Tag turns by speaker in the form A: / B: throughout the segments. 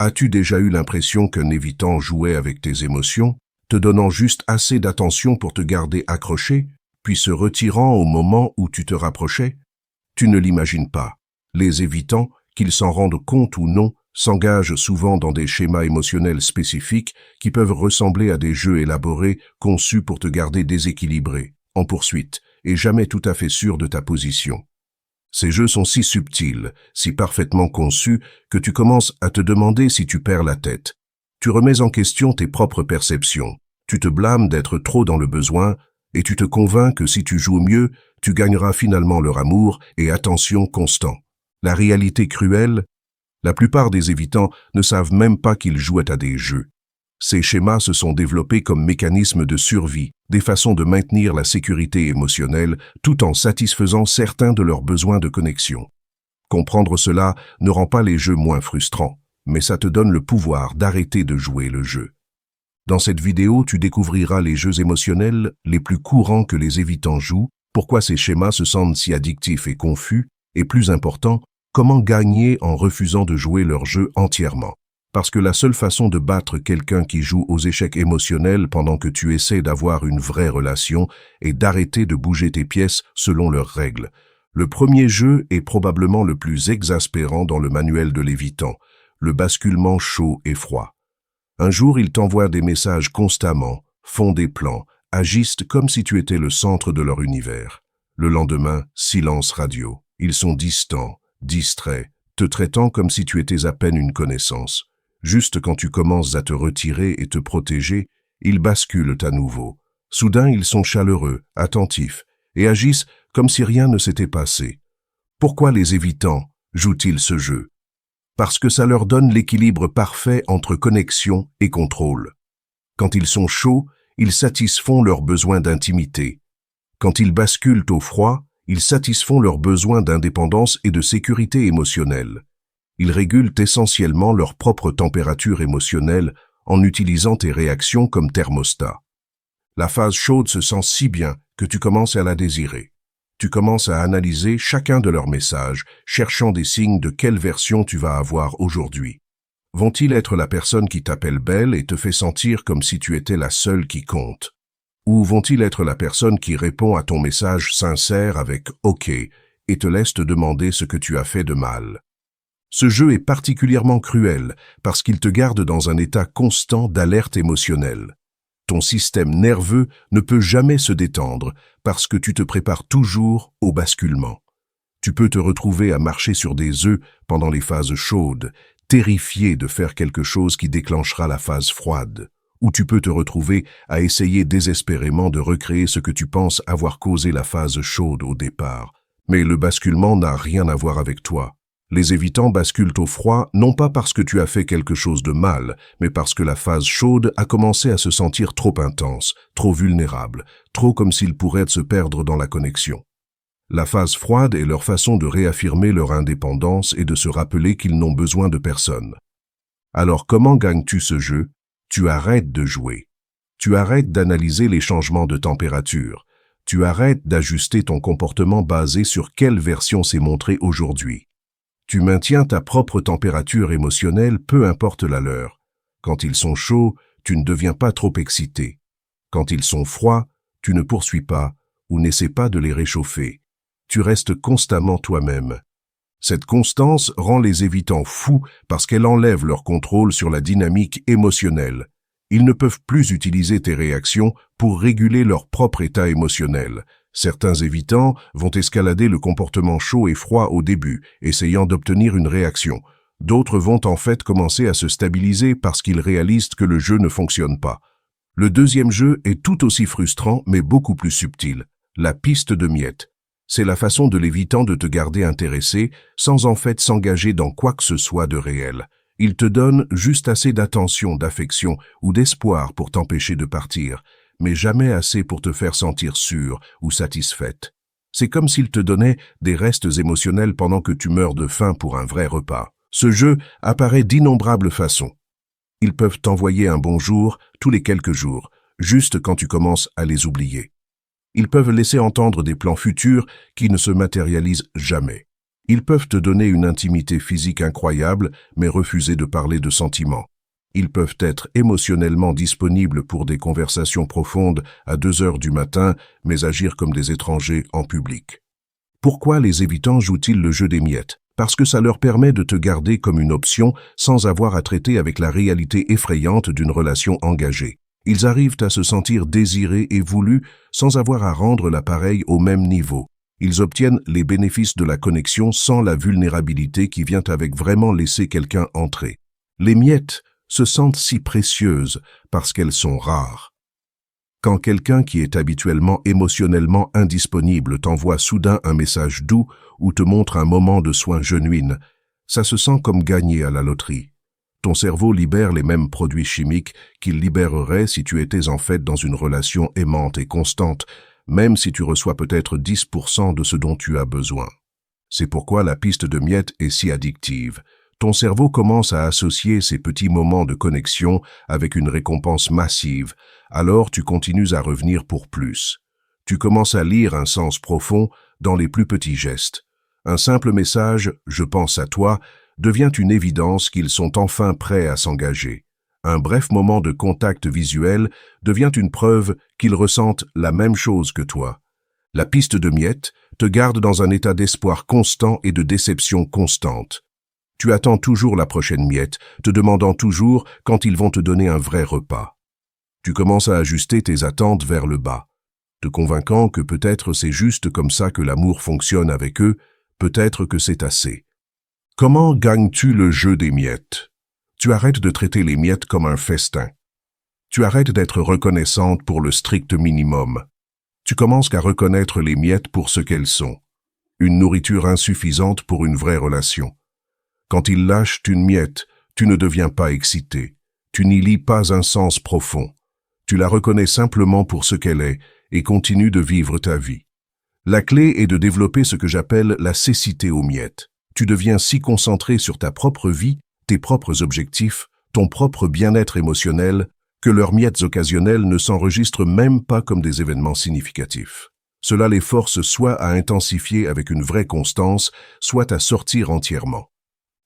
A: As-tu déjà eu l'impression qu'un évitant jouait avec tes émotions, te donnant juste assez d'attention pour te garder accroché, puis se retirant au moment où tu te rapprochais? Tu ne l'imagines pas. Les évitants, qu'ils s'en rendent compte ou non, s'engagent souvent dans des schémas émotionnels spécifiques qui peuvent ressembler à des jeux élaborés conçus pour te garder déséquilibré, en poursuite, et jamais tout à fait sûr de ta position. Ces jeux sont si subtils, si parfaitement conçus, que tu commences à te demander si tu perds la tête. Tu remets en question tes propres perceptions, tu te blâmes d'être trop dans le besoin, et tu te convaincs que si tu joues mieux, tu gagneras finalement leur amour et attention constant. La réalité cruelle, la plupart des évitants ne savent même pas qu'ils jouent à des jeux. Ces schémas se sont développés comme mécanismes de survie, des façons de maintenir la sécurité émotionnelle tout en satisfaisant certains de leurs besoins de connexion. Comprendre cela ne rend pas les jeux moins frustrants, mais ça te donne le pouvoir d'arrêter de jouer le jeu. Dans cette vidéo, tu découvriras les jeux émotionnels les plus courants que les évitants jouent, pourquoi ces schémas se sentent si addictifs et confus, et plus important, comment gagner en refusant de jouer leur jeu entièrement. Parce que la seule façon de battre quelqu'un qui joue aux échecs émotionnels pendant que tu essaies d'avoir une vraie relation est d'arrêter de bouger tes pièces selon leurs règles. Le premier jeu est probablement le plus exaspérant dans le manuel de l'évitant, le basculement chaud et froid. Un jour, ils t'envoient des messages constamment, font des plans, agissent comme si tu étais le centre de leur univers. Le lendemain, silence radio. Ils sont distants, distraits, te traitant comme si tu étais à peine une connaissance. Juste quand tu commences à te retirer et te protéger, ils basculent à nouveau. Soudain, ils sont chaleureux, attentifs, et agissent comme si rien ne s'était passé. Pourquoi les évitants jouent-ils ce jeu? Parce que ça leur donne l'équilibre parfait entre connexion et contrôle. Quand ils sont chauds, ils satisfont leurs besoins d'intimité. Quand ils basculent au froid, ils satisfont leurs besoins d'indépendance et de sécurité émotionnelle. Ils régulent essentiellement leur propre température émotionnelle en utilisant tes réactions comme thermostat. La phase chaude se sent si bien que tu commences à la désirer. Tu commences à analyser chacun de leurs messages, cherchant des signes de quelle version tu vas avoir aujourd'hui. Vont-ils être la personne qui t'appelle belle et te fait sentir comme si tu étais la seule qui compte? Ou vont-ils être la personne qui répond à ton message sincère avec « OK » et te laisse te demander ce que tu as fait de mal? Ce jeu est particulièrement cruel parce qu'il te garde dans un état constant d'alerte émotionnelle. Ton système nerveux ne peut jamais se détendre parce que tu te prépares toujours au basculement. Tu peux te retrouver à marcher sur des œufs pendant les phases chaudes, terrifié de faire quelque chose qui déclenchera la phase froide. Ou tu peux te retrouver à essayer désespérément de recréer ce que tu penses avoir causé la phase chaude au départ. Mais le basculement n'a rien à voir avec toi. Les évitants basculent au froid non pas parce que tu as fait quelque chose de mal, mais parce que la phase chaude a commencé à se sentir trop intense, trop vulnérable, trop comme s'ils pourraient se perdre dans la connexion. La phase froide est leur façon de réaffirmer leur indépendance et de se rappeler qu'ils n'ont besoin de personne. Alors comment gagnes-tu ce jeu? Tu arrêtes de jouer. Tu arrêtes d'analyser les changements de température. Tu arrêtes d'ajuster ton comportement basé sur quelle version s'est montrée aujourd'hui. Tu maintiens ta propre température émotionnelle, peu importe la leur. Quand ils sont chauds, tu ne deviens pas trop excité. Quand ils sont froids, tu ne poursuis pas ou n'essaies pas de les réchauffer. Tu restes constamment toi-même. Cette constance rend les évitants fous parce qu'elle enlève leur contrôle sur la dynamique émotionnelle. Ils ne peuvent plus utiliser tes réactions pour réguler leur propre état émotionnel. Certains évitants vont escalader le comportement chaud et froid au début, essayant d'obtenir une réaction. D'autres vont en fait commencer à se stabiliser parce qu'ils réalisent que le jeu ne fonctionne pas. Le deuxième jeu est tout aussi frustrant mais beaucoup plus subtil, la piste de miettes. C'est la façon de l'évitant de te garder intéressé sans en fait s'engager dans quoi que ce soit de réel. Il te donne juste assez d'attention, d'affection ou d'espoir pour t'empêcher de partir, mais jamais assez pour te faire sentir sûre ou satisfaite. C'est comme s'il te donnait des restes émotionnels pendant que tu meurs de faim pour un vrai repas. Ce jeu apparaît d'innombrables façons. Ils peuvent t'envoyer un bonjour tous les quelques jours, juste quand tu commences à les oublier. Ils peuvent laisser entendre des plans futurs qui ne se matérialisent jamais. Ils peuvent te donner une intimité physique incroyable, mais refuser de parler de sentiments. Ils peuvent être émotionnellement disponibles pour des conversations profondes à 2 heures du matin, mais agir comme des étrangers en public. Pourquoi les évitants jouent-ils le jeu des miettes? Parce que ça leur permet de te garder comme une option sans avoir à traiter avec la réalité effrayante d'une relation engagée. Ils arrivent à se sentir désirés et voulus sans avoir à rendre l'appareil au même niveau. Ils obtiennent les bénéfices de la connexion sans la vulnérabilité qui vient avec vraiment laisser quelqu'un entrer. Les miettes se sentent si précieuses parce qu'elles sont rares. Quand quelqu'un qui est habituellement émotionnellement indisponible t'envoie soudain un message doux ou te montre un moment de soin genuine, ça se sent comme gagné à la loterie. Ton cerveau libère les mêmes produits chimiques qu'il libérerait si tu étais en fait dans une relation aimante et constante, même si tu reçois peut-être 10% de ce dont tu as besoin. C'est pourquoi la piste de miettes est si addictive. Ton cerveau commence à associer ces petits moments de connexion avec une récompense massive, alors tu continues à revenir pour plus. Tu commences à lire un sens profond dans les plus petits gestes. Un simple message « je pense à toi » devient une évidence qu'ils sont enfin prêts à s'engager. Un bref moment de contact visuel devient une preuve qu'ils ressentent la même chose que toi. La piste de miettes te garde dans un état d'espoir constant et de déception constante. Tu attends toujours la prochaine miette, te demandant toujours quand ils vont te donner un vrai repas. Tu commences à ajuster tes attentes vers le bas, te convainquant que peut-être c'est juste comme ça que l'amour fonctionne avec eux, peut-être que c'est assez. Comment gagnes-tu le jeu des miettes? Tu arrêtes de traiter les miettes comme un festin. Tu arrêtes d'être reconnaissante pour le strict minimum. Tu commences à reconnaître les miettes pour ce qu'elles sont. Une nourriture insuffisante pour une vraie relation. Quand ils lâchent une miette, tu ne deviens pas excité. Tu n'y lis pas un sens profond. Tu la reconnais simplement pour ce qu'elle est et continues de vivre ta vie. La clé est de développer ce que j'appelle la cécité aux miettes. Tu deviens si concentré sur ta propre vie, tes propres objectifs, ton propre bien-être émotionnel, que leurs miettes occasionnelles ne s'enregistrent même pas comme des événements significatifs. Cela les force soit à intensifier avec une vraie constance, soit à sortir entièrement.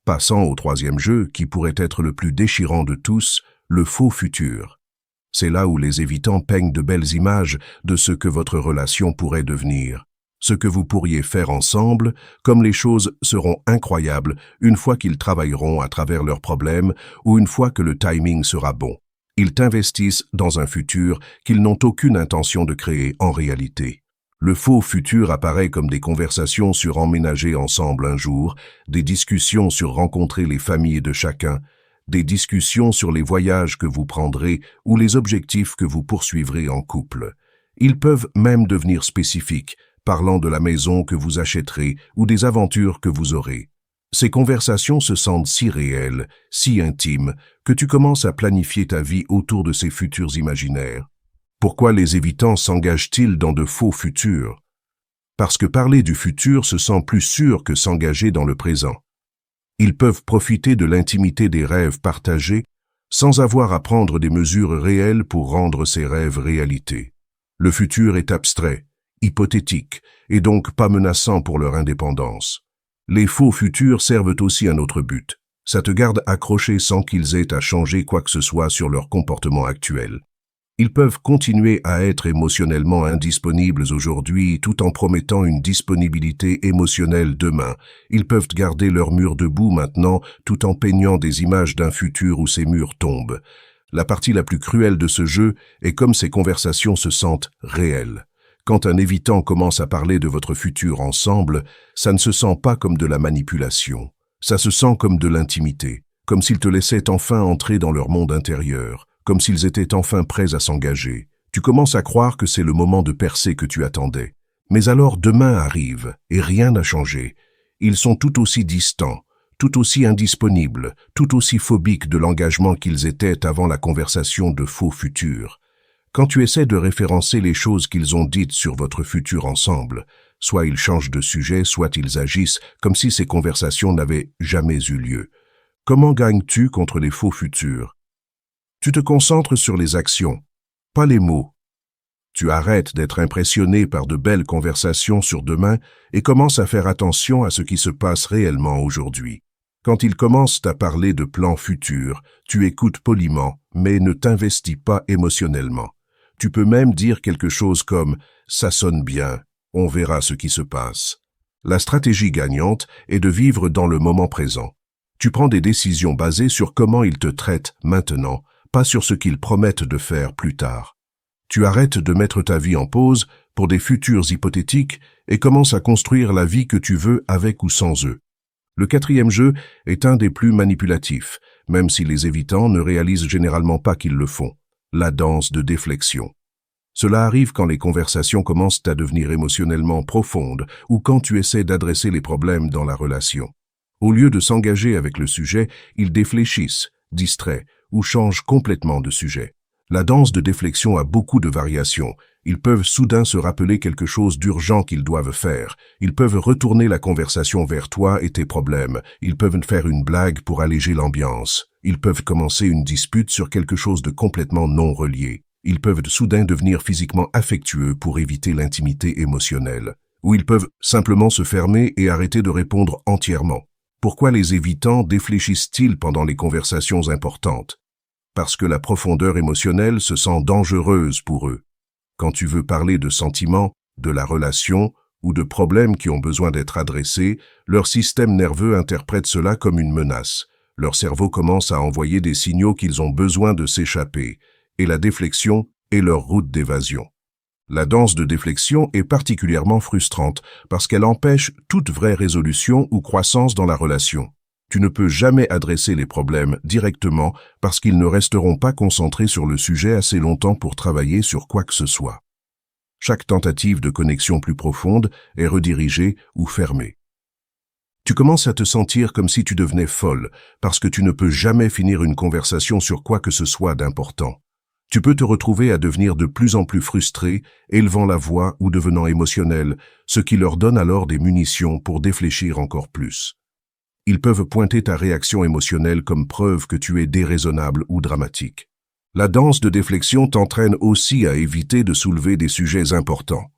A: Passant au troisième jeu, qui pourrait être le plus déchirant de tous, le faux futur. C'est là où les évitants peignent de belles images de ce que votre relation pourrait devenir, ce que vous pourriez faire ensemble, comme les choses seront incroyables une fois qu'ils travailleront à travers leurs problèmes ou une fois que le timing sera bon. Ils t'investissent dans un futur qu'ils n'ont aucune intention de créer en réalité. Le faux futur apparaît comme des conversations sur emménager ensemble un jour, des discussions sur rencontrer les familles de chacun, des discussions sur les voyages que vous prendrez ou les objectifs que vous poursuivrez en couple. Ils peuvent même devenir spécifiques, parlant de la maison que vous achèterez ou des aventures que vous aurez. Ces conversations se sentent si réelles, si intimes, que tu commences à planifier ta vie autour de ces futurs imaginaires. Pourquoi les évitants s'engagent-ils dans de faux futurs? Parce que parler du futur se sent plus sûr que s'engager dans le présent. Ils peuvent profiter de l'intimité des rêves partagés sans avoir à prendre des mesures réelles pour rendre ces rêves réalité. Le futur est abstrait, hypothétique, et donc pas menaçant pour leur indépendance. Les faux futurs servent aussi un autre but. Ça te garde accroché sans qu'ils aient à changer quoi que ce soit sur leur comportement actuel. Ils peuvent continuer à être émotionnellement indisponibles aujourd'hui tout en promettant une disponibilité émotionnelle demain. Ils peuvent garder leurs murs debout maintenant tout en peignant des images d'un futur où ces murs tombent. La partie la plus cruelle de ce jeu est comme ces conversations se sentent réelles. Quand un évitant commence à parler de votre futur ensemble, ça ne se sent pas comme de la manipulation. Ça se sent comme de l'intimité, comme s'ils te laissaient enfin entrer dans leur monde intérieur, comme s'ils étaient enfin prêts à s'engager. Tu commences à croire que c'est le moment de percer que tu attendais. Mais alors demain arrive, et rien n'a changé. Ils sont tout aussi distants, tout aussi indisponibles, tout aussi phobiques de l'engagement qu'ils étaient avant la conversation de faux futur. Quand tu essaies de référencer les choses qu'ils ont dites sur votre futur ensemble, soit ils changent de sujet, soit ils agissent comme si ces conversations n'avaient jamais eu lieu. Comment gagnes-tu contre les faux futurs? Tu te concentres sur les actions, pas les mots. Tu arrêtes d'être impressionné par de belles conversations sur demain et commences à faire attention à ce qui se passe réellement aujourd'hui. Quand ils commencent à parler de plans futurs, tu écoutes poliment, mais ne t'investis pas émotionnellement. Tu peux même dire quelque chose comme « ça sonne bien, on verra ce qui se passe ». La stratégie gagnante est de vivre dans le moment présent. Tu prends des décisions basées sur comment ils te traitent maintenant, pas sur ce qu'ils promettent de faire plus tard. Tu arrêtes de mettre ta vie en pause pour des futurs hypothétiques et commences à construire la vie que tu veux avec ou sans eux. Le quatrième jeu est un des plus manipulatifs, même si les évitants ne réalisent généralement pas qu'ils le font. La danse de déflexion. Cela arrive quand les conversations commencent à devenir émotionnellement profondes ou quand tu essaies d'adresser les problèmes dans la relation. Au lieu de s'engager avec le sujet, ils défléchissent, distraient ou changent complètement de sujet. La danse de déflexion a beaucoup de variations. Ils peuvent soudain se rappeler quelque chose d'urgent qu'ils doivent faire. Ils peuvent retourner la conversation vers toi et tes problèmes. Ils peuvent faire une blague pour alléger l'ambiance. Ils peuvent commencer une dispute sur quelque chose de complètement non relié. Ils peuvent soudain devenir physiquement affectueux pour éviter l'intimité émotionnelle. Ou ils peuvent simplement se fermer et arrêter de répondre entièrement. Pourquoi les évitants défléchissent-ils pendant les conversations importantes? Parce que la profondeur émotionnelle se sent dangereuse pour eux. Quand tu veux parler de sentiments, de la relation ou de problèmes qui ont besoin d'être adressés, leur système nerveux interprète cela comme une menace. Leur cerveau commence à envoyer des signaux qu'ils ont besoin de s'échapper, et la déflexion est leur route d'évasion. La danse de déflexion est particulièrement frustrante parce qu'elle empêche toute vraie résolution ou croissance dans la relation. Tu ne peux jamais adresser les problèmes directement parce qu'ils ne resteront pas concentrés sur le sujet assez longtemps pour travailler sur quoi que ce soit. Chaque tentative de connexion plus profonde est redirigée ou fermée. Tu commences à te sentir comme si tu devenais folle parce que tu ne peux jamais finir une conversation sur quoi que ce soit d'important. Tu peux te retrouver à devenir de plus en plus frustré, élevant la voix ou devenant émotionnel, ce qui leur donne alors des munitions pour défléchir encore plus. Ils peuvent pointer ta réaction émotionnelle comme preuve que tu es déraisonnable ou dramatique. La danse de déflexion t'entraîne aussi à éviter de soulever des sujets importants.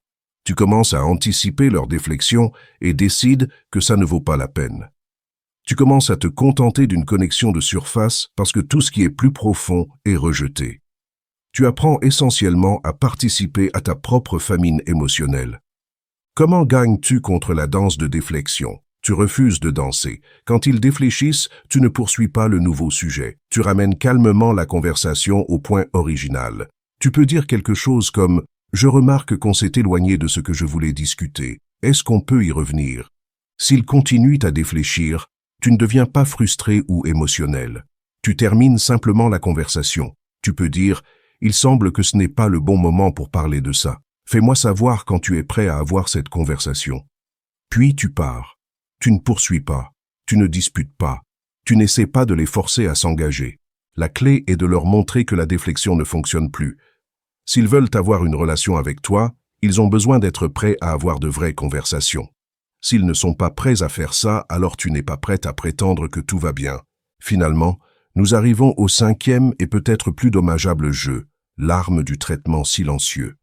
A: Tu commences à anticiper leur déflexion et décides que ça ne vaut pas la peine. Tu commences à te contenter d'une connexion de surface parce que tout ce qui est plus profond est rejeté. Tu apprends essentiellement à participer à ta propre famine émotionnelle. Comment gagnes-tu contre la danse de déflexion? Tu refuses de danser. Quand ils défléchissent, tu ne poursuis pas le nouveau sujet. Tu ramènes calmement la conversation au point original. Tu peux dire quelque chose comme « Je remarque qu'on s'est éloigné de ce que je voulais discuter. Est-ce qu'on peut y revenir ?» S'ils continuent à défléchir, tu ne deviens pas frustré ou émotionnel. Tu termines simplement la conversation. Tu peux dire « Il semble que ce n'est pas le bon moment pour parler de ça. Fais-moi savoir quand tu es prêt à avoir cette conversation. » Puis tu pars. Tu ne poursuis pas, tu ne disputes pas, tu n'essaies pas de les forcer à s'engager. La clé est de leur montrer que la déflexion ne fonctionne plus. S'ils veulent avoir une relation avec toi, ils ont besoin d'être prêts à avoir de vraies conversations. S'ils ne sont pas prêts à faire ça, alors tu n'es pas prête à prétendre que tout va bien. Finalement, nous arrivons au cinquième et peut-être plus dommageable jeu, l'arme du traitement silencieux.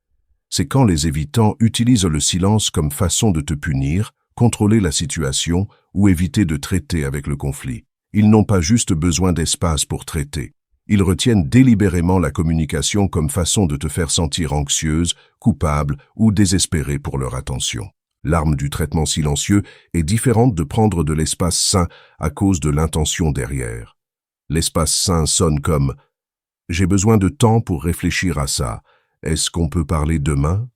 A: C'est quand les évitants utilisent le silence comme façon de te punir, contrôler la situation ou éviter de traiter avec le conflit. Ils n'ont pas juste besoin d'espace pour traiter. Ils retiennent délibérément la communication comme façon de te faire sentir anxieuse, coupable ou désespérée pour leur attention. L'arme du traitement silencieux est différente de prendre de l'espace sain à cause de l'intention derrière. L'espace sain sonne comme « J'ai besoin de temps pour réfléchir à ça. Est-ce qu'on peut parler demain ?»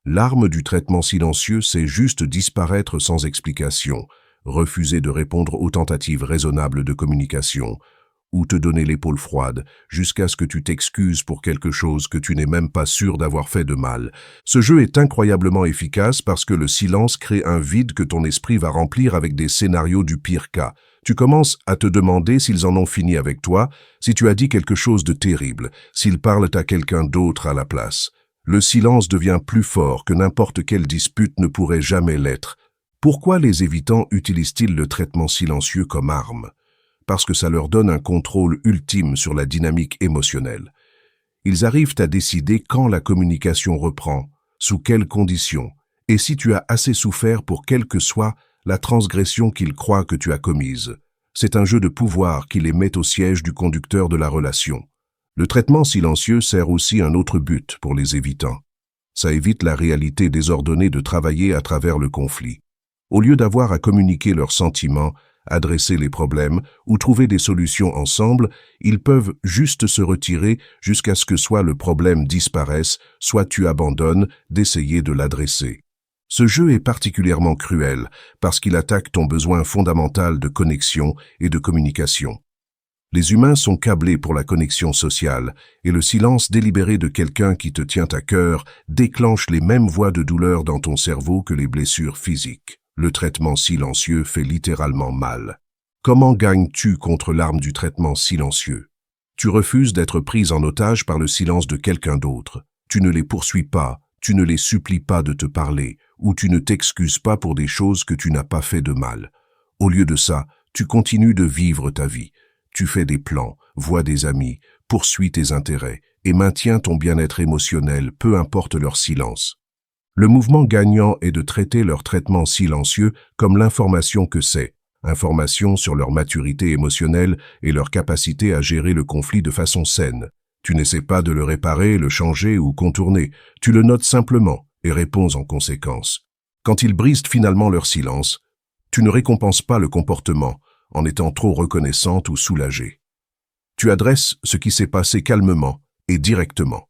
A: L'arme du traitement silencieux, c'est juste disparaître sans explication, refuser de répondre aux tentatives raisonnables de communication, ou te donner l'épaule froide, jusqu'à ce que tu t'excuses pour quelque chose que tu n'es même pas sûr d'avoir fait de mal. Ce jeu est incroyablement efficace parce que le silence crée un vide que ton esprit va remplir avec des scénarios du pire cas. Tu commences à te demander s'ils en ont fini avec toi, si tu as dit quelque chose de terrible, s'ils parlent à quelqu'un d'autre à la place. Le silence devient plus fort que n'importe quelle dispute ne pourrait jamais l'être. Pourquoi les évitants utilisent-ils le traitement silencieux comme arme? Parce que ça leur donne un contrôle ultime sur la dynamique émotionnelle. Ils arrivent à décider quand la communication reprend, sous quelles conditions, et si tu as assez souffert pour quelle que soit la transgression qu'ils croient que tu as commise. C'est un jeu de pouvoir qui les met au siège du conducteur de la relation. Le traitement silencieux sert aussi un autre but pour les évitants. Ça évite la réalité désordonnée de travailler à travers le conflit. Au lieu d'avoir à communiquer leurs sentiments, adresser les problèmes ou trouver des solutions ensemble, ils peuvent juste se retirer jusqu'à ce que soit le problème disparaisse, soit tu abandonnes d'essayer de l'adresser. Ce jeu est particulièrement cruel parce qu'il attaque ton besoin fondamental de connexion et de communication. Les humains sont câblés pour la connexion sociale et le silence délibéré de quelqu'un qui te tient à cœur déclenche les mêmes voies de douleur dans ton cerveau que les blessures physiques. Le traitement silencieux fait littéralement mal. Comment gagnes-tu contre l'arme du traitement silencieux? Tu refuses d'être prise en otage par le silence de quelqu'un d'autre. Tu ne les poursuis pas, tu ne les supplies pas de te parler, ou tu ne t'excuses pas pour des choses que tu n'as pas fait de mal. Au lieu de ça, tu continues de vivre ta vie. Tu fais des plans, vois des amis, poursuis tes intérêts et maintiens ton bien-être émotionnel, peu importe leur silence. Le mouvement gagnant est de traiter leur traitement silencieux comme l'information que c'est, information sur leur maturité émotionnelle et leur capacité à gérer le conflit de façon saine. Tu n'essaies pas de le réparer, le changer ou contourner, tu le notes simplement et réponds en conséquence. Quand ils brisent finalement leur silence, tu ne récompenses pas le comportement en étant trop reconnaissante ou soulagée. Tu adresses ce qui s'est passé calmement et directement.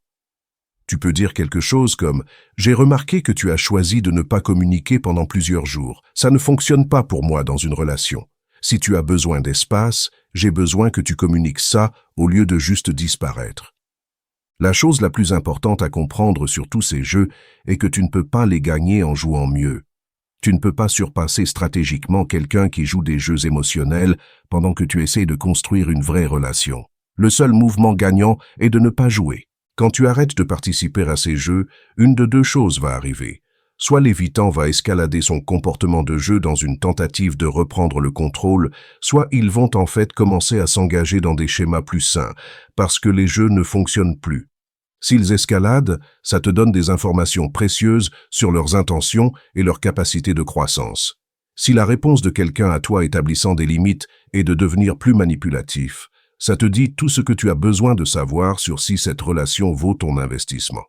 A: Tu peux dire quelque chose comme « J'ai remarqué que tu as choisi de ne pas communiquer pendant plusieurs jours. Ça ne fonctionne pas pour moi dans une relation. Si tu as besoin d'espace, j'ai besoin que tu communiques ça au lieu de juste disparaître. » La chose la plus importante à comprendre sur tous ces jeux est que tu ne peux pas les gagner en jouant mieux. Tu ne peux pas surpasser stratégiquement quelqu'un qui joue des jeux émotionnels pendant que tu essaies de construire une vraie relation. Le seul mouvement gagnant est de ne pas jouer. Quand tu arrêtes de participer à ces jeux, une de deux choses va arriver. Soit l'évitant va escalader son comportement de jeu dans une tentative de reprendre le contrôle, soit ils vont en fait commencer à s'engager dans des schémas plus sains, parce que les jeux ne fonctionnent plus. S'ils escaladent, ça te donne des informations précieuses sur leurs intentions et leur capacité de croissance. Si la réponse de quelqu'un à toi établissant des limites est de devenir plus manipulatif, ça te dit tout ce que tu as besoin de savoir sur si cette relation vaut ton investissement.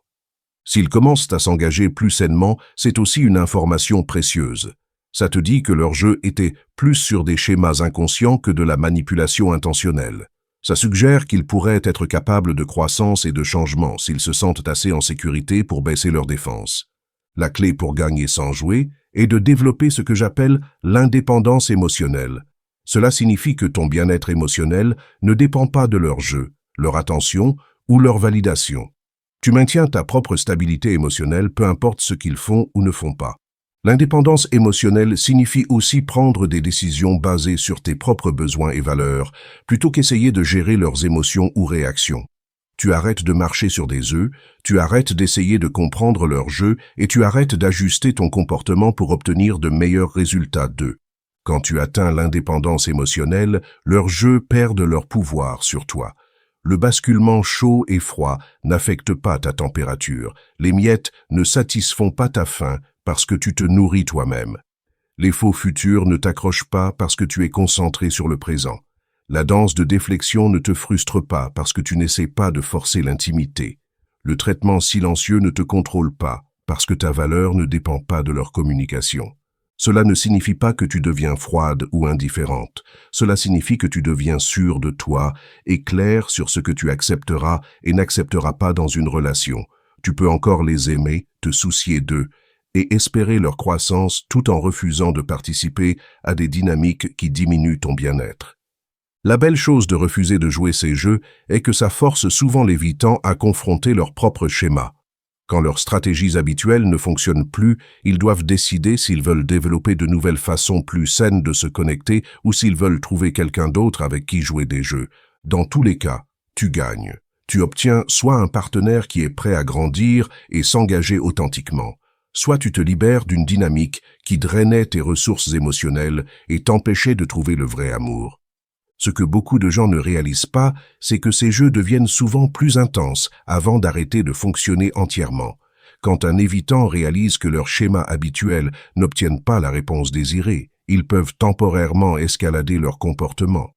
A: S'ils commencent à s'engager plus sainement, c'est aussi une information précieuse. Ça te dit que leur jeu était plus sur des schémas inconscients que de la manipulation intentionnelle. Ça suggère qu'ils pourraient être capables de croissance et de changement s'ils se sentent assez en sécurité pour baisser leur défense. La clé pour gagner sans jouer est de développer ce que j'appelle l'indépendance émotionnelle. Cela signifie que ton bien-être émotionnel ne dépend pas de leur jeu, leur attention ou leur validation. Tu maintiens ta propre stabilité émotionnelle peu importe ce qu'ils font ou ne font pas. L'indépendance émotionnelle signifie aussi prendre des décisions basées sur tes propres besoins et valeurs, plutôt qu'essayer de gérer leurs émotions ou réactions. Tu arrêtes de marcher sur des œufs, tu arrêtes d'essayer de comprendre leur jeu et tu arrêtes d'ajuster ton comportement pour obtenir de meilleurs résultats d'eux. Quand tu atteins l'indépendance émotionnelle, leurs jeux perdent leur pouvoir sur toi. Le basculement chaud et froid n'affecte pas ta température. Les miettes ne satisfont pas ta faim parce que tu te nourris toi-même. Les faux futurs ne t'accrochent pas parce que tu es concentré sur le présent. La danse de déflexion ne te frustre pas parce que tu n'essaies pas de forcer l'intimité. Le traitement silencieux ne te contrôle pas parce que ta valeur ne dépend pas de leur communication. Cela ne signifie pas que tu deviens froide ou indifférente. Cela signifie que tu deviens sûr de toi et clair sur ce que tu accepteras et n'accepteras pas dans une relation. Tu peux encore les aimer, te soucier d'eux et espérer leur croissance tout en refusant de participer à des dynamiques qui diminuent ton bien-être. La belle chose de refuser de jouer ces jeux est que ça force souvent l'évitant à confronter leur propre schéma. Quand leurs stratégies habituelles ne fonctionnent plus, ils doivent décider s'ils veulent développer de nouvelles façons plus saines de se connecter ou s'ils veulent trouver quelqu'un d'autre avec qui jouer des jeux. Dans tous les cas, tu gagnes. Tu obtiens soit un partenaire qui est prêt à grandir et s'engager authentiquement, soit tu te libères d'une dynamique qui drainait tes ressources émotionnelles et t'empêchait de trouver le vrai amour. Ce que beaucoup de gens ne réalisent pas, c'est que ces jeux deviennent souvent plus intenses avant d'arrêter de fonctionner entièrement. Quand un évitant réalise que leurs schémas habituels n'obtiennent pas la réponse désirée, ils peuvent temporairement escalader leur comportement.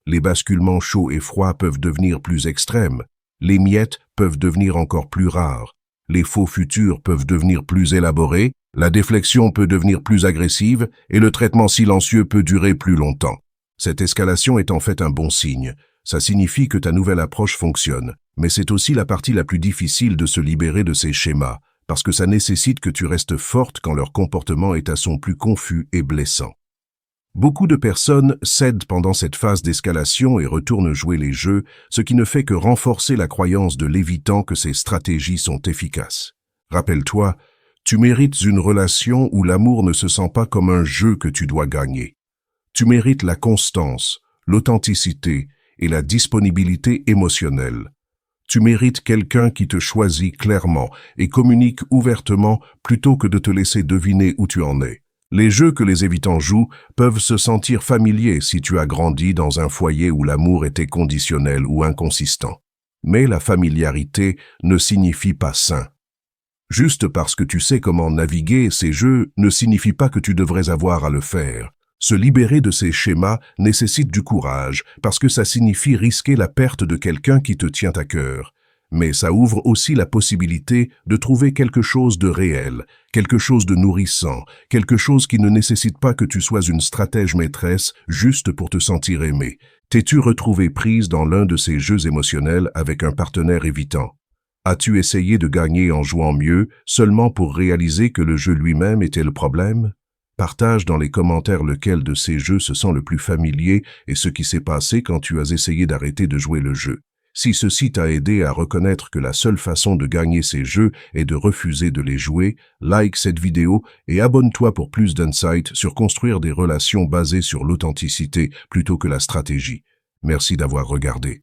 A: Les basculements chauds et froids peuvent devenir plus extrêmes, les miettes peuvent devenir encore plus rares, les faux futurs peuvent devenir plus élaborés, la déflexion peut devenir plus agressive et le traitement silencieux peut durer plus longtemps. Cette escalation est en fait un bon signe. Ça signifie que ta nouvelle approche fonctionne, mais c'est aussi la partie la plus difficile de se libérer de ces schémas, parce que ça nécessite que tu restes forte quand leur comportement est à son plus confus et blessant. Beaucoup de personnes cèdent pendant cette phase d'escalation et retournent jouer les jeux, ce qui ne fait que renforcer la croyance de l'évitant que ces stratégies sont efficaces. Rappelle-toi, tu mérites une relation où l'amour ne se sent pas comme un jeu que tu dois gagner. Tu mérites la constance, l'authenticité et la disponibilité émotionnelle. Tu mérites quelqu'un qui te choisit clairement et communique ouvertement plutôt que de te laisser deviner où tu en es. Les jeux que les évitants jouent peuvent se sentir familiers si tu as grandi dans un foyer où l'amour était conditionnel ou inconsistant. Mais la familiarité ne signifie pas sain. Juste parce que tu sais comment naviguer ces jeux ne signifie pas que tu devrais avoir à le faire. Se libérer de ces schémas nécessite du courage parce que ça signifie risquer la perte de quelqu'un qui te tient à cœur. Mais ça ouvre aussi la possibilité de trouver quelque chose de réel, quelque chose de nourrissant, quelque chose qui ne nécessite pas que tu sois une stratège maîtresse juste pour te sentir aimé. T'es-tu retrouvé prise dans l'un de ces jeux émotionnels avec un partenaire évitant? As-tu essayé de gagner en jouant mieux seulement pour réaliser que le jeu lui-même était le problème? Partage dans les commentaires lequel de ces jeux se sent le plus familier et ce qui s'est passé quand tu as essayé d'arrêter de jouer le jeu. Si ceci t'a aidé à reconnaître que la seule façon de gagner ces jeux est de refuser de les jouer, like cette vidéo et abonne-toi pour plus d'insights sur construire des relations basées sur l'authenticité plutôt que la stratégie. Merci d'avoir regardé.